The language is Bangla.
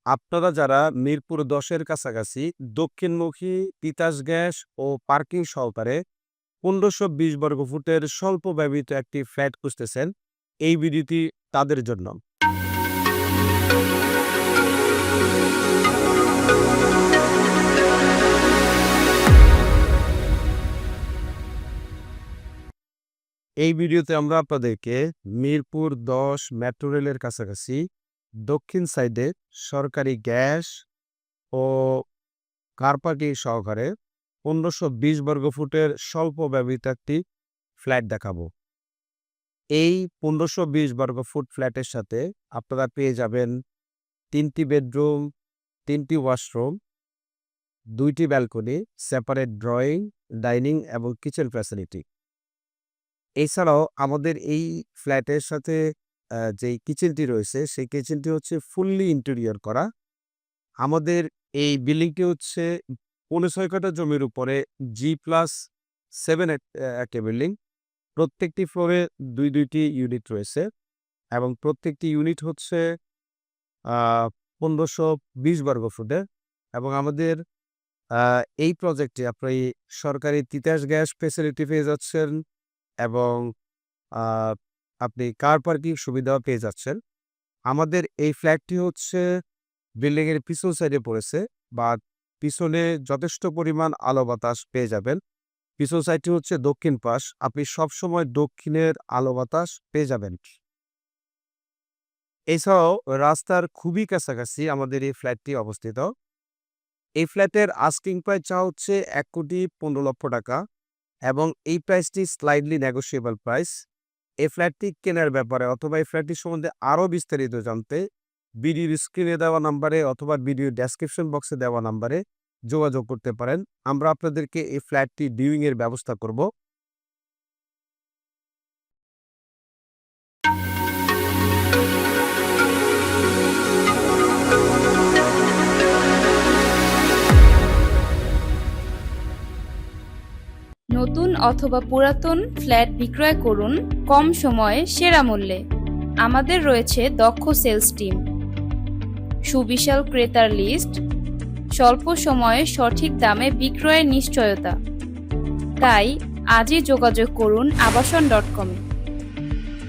আপনারা যারা মিরপুর ১০-এর কাছাকাছি দক্ষিণমুখী তিতাস গ্যাস ও পার্কিং সহকারে ১৫২০ বর্গফুটের স্বল্প ব্যবহৃত একটি ফ্ল্যাট খুঁজতেছেন, এই ভিডিওটি তাদের জন্য। এই ভিডিওতে আমরা আপনাদেরকে মিরপুর ১০ মেট্রো রেলের কাছাকাছি দক্ষিণ সাইডে সরকারি গ্যাস ও কার পার্কিং সহকারে ১৫২০ বর্গফুটের স্বল্প ব্যবহৃত একটি ফ্ল্যাট দেখাবো। এই ১৫২০ বর্গফুট ফ্ল্যাটের সাথে আপনারা পেয়ে যাবেন ৩টি বেডরুম, ৩টি ওয়াশরুম, ২টি ব্যালকনি, সেপারেট ড্রয়িং, ডাইনিং এবং কিচেন ফ্যাসিলিটি। এছাড়াও আমাদের এই ফ্ল্যাটের সাথে যেই কিচেনটি রয়েছে, সেই কিচেনটি হচ্ছে ফুললি ইন্টেরিয়র করা। আমাদের এই বিল্ডিংটি হচ্ছে ৫৯ কাঠা জমির উপরে G+7 একটা বিল্ডিং। প্রত্যেকটি ফ্লোরে ২টি ইউনিট রয়েছে এবং প্রত্যেকটি ইউনিট হচ্ছে ১৫২০ বর্গফুটের। এবং আমাদের এই প্রজেক্টে আপনি সরকারি তিতাস গ্যাস ফ্যাসিলিটি পেয়ে যাচ্ছেন এবং আপনি কার পার্কিং সুবিধাও পেয়ে যাচ্ছেন। আমাদের এই ফ্ল্যাটটি হচ্ছে বিল্ডিংয়ের পিছন সাইডে পড়েছে, বা পিছনে যথেষ্ট পরিমাণ আলো বাতাস পেয়ে যাবেন। পিছন সাইডটি হচ্ছে দক্ষিণ পাশ, আপনি সবসময় দক্ষিণের আলো বাতাস পেয়ে যাবেন। এছাড়াও রাস্তার খুবই কাছাকাছি আমাদের এই ফ্ল্যাটটি অবস্থিত। এই ফ্ল্যাটের আস্কিং প্রাইস চাওয়া হচ্ছে ১,১৫,০০,০০০ টাকা এবং এই প্রাইসটি স্লাইডলি নেগোশিয়েবল প্রাইস। এই ফ্ল্যাটটি কেনার ব্যাপারে অথবা এই ফ্ল্যাটটি সম্বন্ধে আরও বিস্তারিত জানতে ভিডিওর স্ক্রিনে দেওয়া নাম্বারে অথবা ভিডিওর ডেসক্রিপশন বক্সে দেওয়া নাম্বারে যোগাযোগ করতে পারেন। আমরা আপনাদেরকে এই ফ্ল্যাটটি ভিউইংয়ের ব্যবস্থা করব। নতুন অথবা পুরাতন ফ্ল্যাট বিক্রয় করুন কম সময়ে সেরা মূল্যে। আমাদের রয়েছে দক্ষ সেলস টিম, সুবিশাল ক্রেতার লিস্ট, স্বল্প সময়ে সঠিক দামে বিক্রয়ের নিশ্চয়তা। তাই আজই যোগাযোগ করুন আবাসন.com-এ।